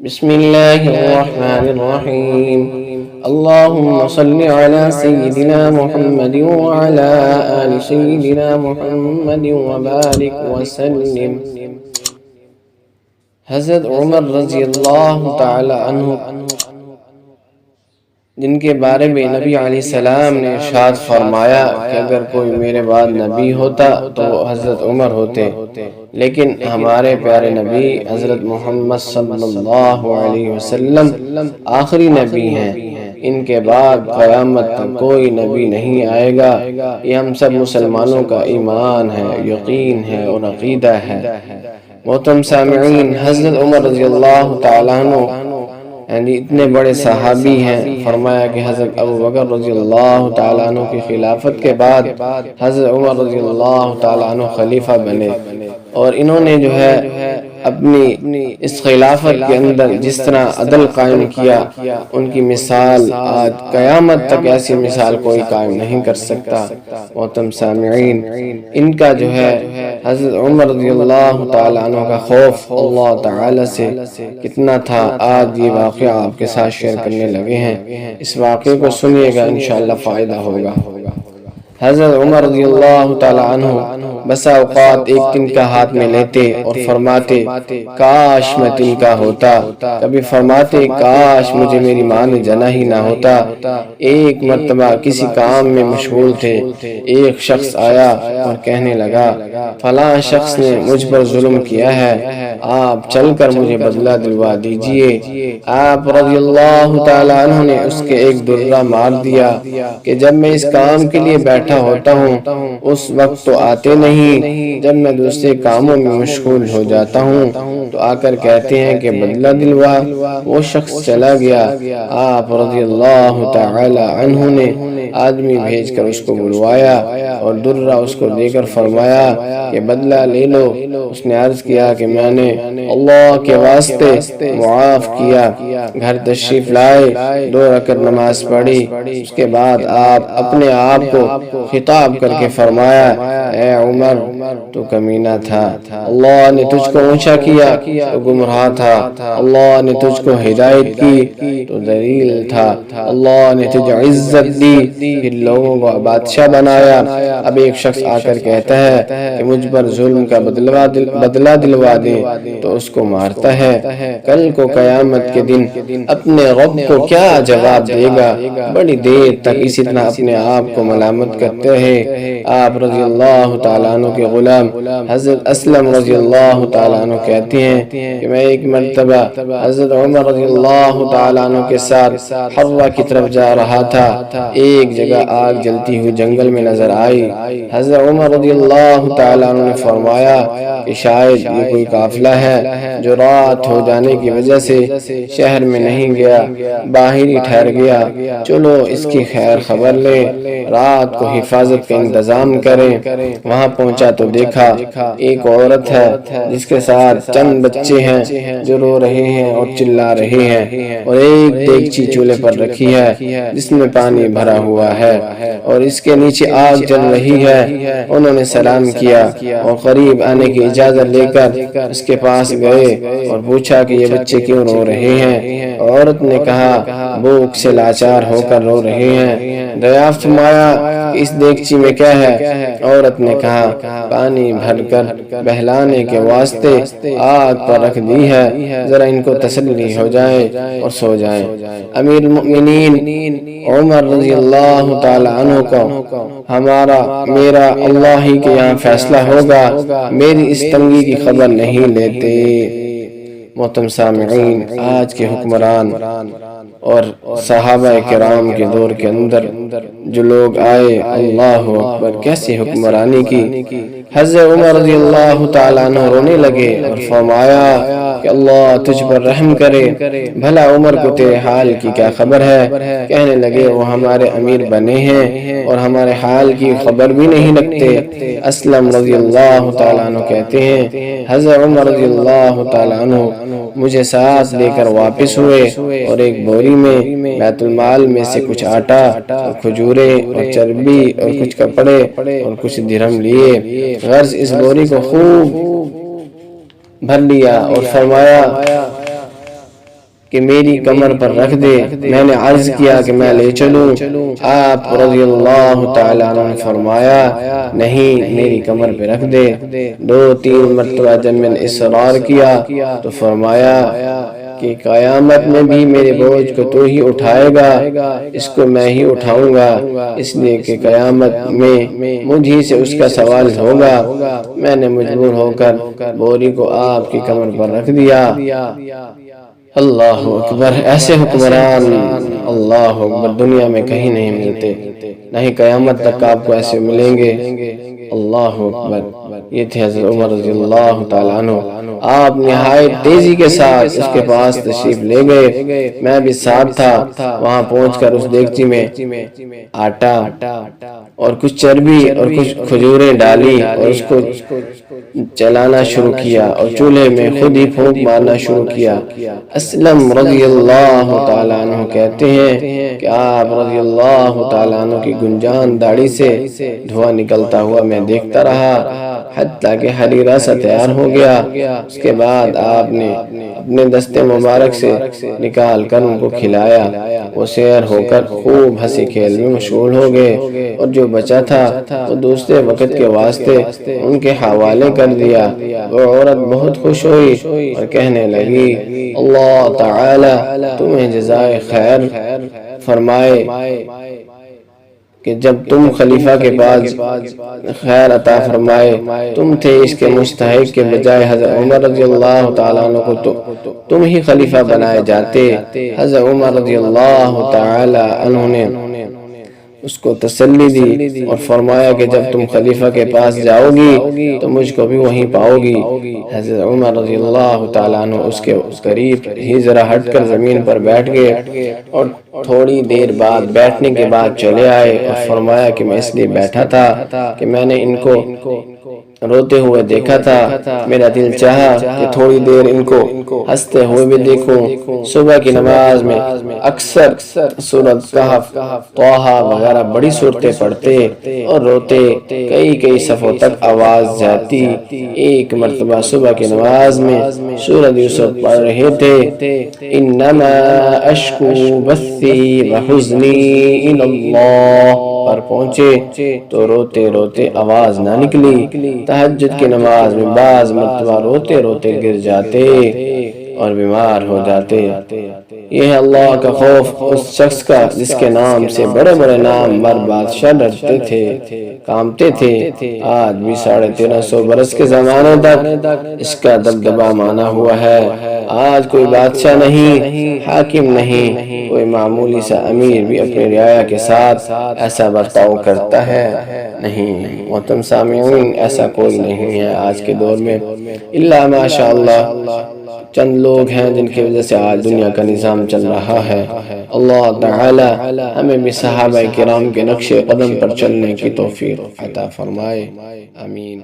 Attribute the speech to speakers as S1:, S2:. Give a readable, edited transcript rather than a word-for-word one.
S1: بسم الله الرحمن الرحيم. اللهم صل على سيدنا محمد وعلى آل سيدنا محمد وبارك وسلم. حضرت عمر رضی اللہ تعالی عنہ، جن کے بارے میں نبی علیہ السلام نے ارشاد فرمایا کہ اگر کوئی میرے بعد نبی ہوتا تو وہ حضرت عمر ہوتے، لیکن ہمارے پیارے نبی حضرت محمد صلی اللہ علیہ وسلم آخری نبی ہیں۔ ان کے بعد قیامت تک کوئی نبی نہیں آئے گا۔ یہ ہم سب مسلمانوں کا ایمان ہے، یقین ہے اور عقیدہ ہے۔ محترم سامعین، حضرت عمر رضی اللہ تعالیٰ عنہ یعنی اتنے بڑے صحابی ہیں۔ فرمایا کہ حضرت ابوبکر رضی اللہ تعالیٰ عنہ کی خلافت کے بعد حضرت عمر رضی اللہ تعالیٰ عنہ خلیفہ بنے، اور انہوں نے جو ہے اپنی اس خلافت کے اندر جس طرح عدل قائم کیا، ان کی مثال آج قیامت تک ایسی مثال کوئی قائم نہیں کر سکتا۔ محترم سامعین، ان کا جو ہے حضرت عمر رضی اللہ تعالیٰ عنہ کا خوف اللہ تعالیٰ سے کتنا تھا، آج یہ واقعہ آپ کے ساتھ شیئر کرنے لگے ہیں۔ اس واقعے کو سنیے گا، انشاءاللہ فائدہ ہوگا۔ حضرت عمر رضی اللہ تعالیٰ عنہ بسا اوقات ایک تنکا ہاتھ میں لیتے اور فرماتے کاش میں تنکا ہوتا، کبھی فرماتے کاش مجھے میری ماں نے جنا ہی نہ ہوتا۔ ایک مرتبہ کسی کام میں مشغول تھے، ایک شخص آیا اور کہنے لگا فلاں شخص نے مجھ پر ظلم کیا ہے، آپ چل کر مجھے بدلہ دلوا دیجئے۔ آپ رضی اللہ تعالیٰ عنہ نے اس کے ایک درہ مار دیا کہ جب میں اس کام کے لیے بیٹھا ہوتا ہوں اس وقت تو آتے نہیں، جب میں دوسرے کاموں میں مشغول ہو جاتا ہوں تو آ کر کہتے ہیں کہ بدلہ دلوا۔ وہ شخص چلا گیا۔ آپ رضی اللہ تعالی عنہ نے آدمی بھیج کر اس کو بلوایا اور درہ اس کو دے کر فرمایا کہ بدلہ لے لو۔ اس نے عرض کیا کہ میں نے اللہ کے واسطے معاف کیا۔ گھر تشریف لائے، 2 رکعت نماز پڑھی، اس کے بعد آپ اپنے آپ کو خطاب کر کے فرمایا اے عمر تو کمینہ تھا، اللہ نے تجھ کو اونچا کیا تو گمراہ تھا، اللہ نے تجھ کو ہدایت کی تو ذلیل تھا، اللہ نے تجھے عزت دی پھر لوگوں کو بادشاہ بنایا۔ اب ایک شخص آ کر کہتا ہے کہ مجھ پر ظلم کا بدلہ دلوا دے تو اس کو مارتا ہے۔ کل کو قیامت کے دن اپنے رب کو کیا جواب دے گا؟ بڑی دیر تک اسی طرح اپنے آپ کو ملامت کرتے رہے۔ آپ رضی اللہ تعالیٰ عنہ کے غلام حضرت اسلم رضی اللہ تعالیٰ عنہ کہتے ہیں کہ میں ایک مرتبہ حضرت عمر رضی اللہ تعالیٰ عنہ کے ساتھ حرہ کی طرف جا رہا تھا۔ ایک جگہ آگ جلتی ہوئی جنگل میں نظر آئی۔ حضرت عمر رضی اللہ تعالیٰ عنہ نے فرمایا کہ شاید یہ کوئی قافلہ ہے جو رات ہو جانے کی وجہ سے شہر میں نہیں گیا، باہر ہی ٹھہر گیا، چلو اس کی خیر خبر لے، رات کو حفاظت کا انتظام کریں۔ وہاں پہنچا تو دیکھا ایک عورت ہے جس کے ساتھ چند بچے ہیں جو رو رہے ہیں اور چلا رہے ہیں، اور ایک دیگچی چولہے پر رکھی ہے جس میں پانی بھرا ہوا ہے اور اس کے نیچے آگ جل رہی ہے۔ انہوں نے سلام کیا اور قریب آنے کی اجازت لے کر اس کے پاس گئے اور پوچھا کہ یہ بچے کیوں رو رہے ہیں؟ عورت نے کہا بھوک سے لاچار ہو کر رو رہے ہیں۔ دریافت فرمایا کہ اس دیگچی میں کیا ہے؟ عورت نے کہا پانی بھر کر بہلانے کے واسطے آگ پر رکھ دی ہے، ذرا ان کو تسلی ہو جائے اور سو جائیں۔ امیر المؤمنین عمر رضی اللہ تعالی عنہ کو میرا اللہ ہی کے یہاں فیصلہ ہوگا، میری اس تنگی کی خبر نہیں لیتے۔ محترم سامعین، آج کے حکمران اور صحابہ کرام کے دور کے اندر جو لوگ آئے، اللہ اکبر کیسی حکمرانی کی۔ حضرت عمر رضی اللہ تعالیٰ عنہ رونے لگے اور فرمایا کہ اللہ تجھ پر رحم کرے، بھلا عمر کو تیرے حال کی کیا خبر ہے؟ کہنے لگے وہ ہمارے امیر بنے ہیں اور ہمارے حال کی خبر بھی نہیں رکھتے۔ اسلم رضی اللہ تعالیٰ عنہ کہتے ہیں حضرت عمر رضی اللہ تعالیٰ عنہ مجھے ساتھ لے کر واپس ہوئے اور ایک بوری میں بیت المال میں سے کچھ آٹا اور کھجورے اور چربی اور کچھ کپڑے اور کچھ درہم لیے، غرض اس بوری کو خوب بھر لیا اور فرمایا کہ میری کمر پر رکھ دے۔ میں نے عرض کیا کہ میں لے چلوں۔ آپ رضی اللہ تعالیٰ عنہ نے فرمایا نہیں، میری کمر پہ رکھ دے۔ 2-3 مرتبہ جب میں نے اصرار کیا تو فرمایا کہ قیامت میں بھی میرے بوجھ کو تو ہی اٹھائے گا، اس کو میں ہی اٹھاؤں گا، اس لیے کہ قیامت میں مجھے سے اس کا سوال ہوگا۔ میں نے مجبور ہو کر بوری کو آپ کی کمر پر رکھ دیا۔ اللہ اکبر! ایسے حکمران اللہ اکبر دنیا میں کہیں نہیں ملتے، نہ ہی قیامت تک آپ کو ایسے ملیں گے۔ اللہ اکبر! یہ تھے حضرت عمر رضی اللہ تعالیٰ عنہ۔ آپ نہایت تیزی کے ساتھ اس کے پاس تشریف لے گئے، میں بھی ساتھ تھا۔ وہاں پہنچ کر اس دیگچی میں آٹا اور کچھ چربی اور کچھ کھجوریں ڈالی اور اس کو چلانا شروع کیا اور چولہے میں خود ہی پھونک مارنا شروع کیا۔ اسلم رضی اللہ تعالیٰ عنہ کہتے ہیں کہ آپ رضی اللہ تعالیٰ عنہ کی گنجان داڑھی سے دھواں نکلتا ہوا میں دیکھتا رہا حتیٰ کہ حریرہ سا تیار ہو گیا۔ اس کے بعد آپ نے اپنے دستے مبارک سے نکال کر ان کو کھلایا۔ وہ سیر ہو کر خوب ہنسی کھیل میں مشغول ہو گئے اور جو بچا تھا وہ دوسرے وقت کے واسطے ان کے حوالے کر دیا۔ وہ عورت بہت خوش ہوئی اور کہنے لگی اللہ تعالی تمہیں جزائے خیر فرمائے کہ جب تم خلیفہ کے پاس خیر عطا فرمائے، تم تھے اس کے مستحق کے بجائے حضرت عمر رضی اللہ تعالیٰ عنہ کو تو تم ہی خلیفہ بنائے جاتے۔ حضرت عمر رضی اللہ تعالیٰ عنہ نے اس کو تسلی دی اور فرمایا کہ جب تم خلیفہ کے پاس جاؤ گی تو مجھ کو بھی وہیں پاؤ گی۔ حضرت عمر رضی اللہ تعالیٰ عنہ اس کے قریب ہی ذرا ہٹ کر زمین پر بیٹھ گئے اور تھوڑی دیر بعد بیٹھنے کے بعد چلے آئے اور فرمایا کہ میں اس لیے بیٹھا تھا کہ میں نے ان کو روتے ہوئے دیکھا تھا، میرا دل چاہا کہ تھوڑی دیر ان کو ہنستے ہوئے بھی دیکھوں۔ صبح کی نماز میں اکثر سورۃ کہف، طٰہٰ وغیرہ بڑی صورتیں پڑھتے اور روتے، کئی صفوں تک آواز جاتی۔ ایک مرتبہ صبح کی نماز میں سورۃ یوسف پڑھ رہے تھے، انما اشکو بثی وحزنی الی اللہ پر پہنچے تو روتے روتے آواز نہ نکلی۔ تہجد کی نماز میں بعض مرتبہ روتے روتے گر جاتے اور بیمار ہو جاتے۔ یہ ہے اللہ کا خوف اس شخص کا جس کے نام سے بڑے بڑے نام مر بادشاہ ڈرتے تھے، کامتے تھے۔ آج بھی 1350 برس کے زمانے تک اس کا دبدبہ مانا ہوا ہے۔ آج کوئی بادشاہ نہیں، حاکم نہیں، کوئی معمولی سا امیر بھی اپنی رعایا کے ساتھ ایسا برتاؤ کرتا ہے نہیں۔ محترم سامعین، ایسا کوئی نہیں ہے آج کے دور میں، الا ماشاءاللہ چند لوگ ہیں جن کی وجہ سے آج دنیا کا نظام چل رہا ہے۔ اللہ تعالی ہمیں بھی صحابہ کرام کے نقش قدم پر چلنے کی توفیق عطا فرمائے، آمین۔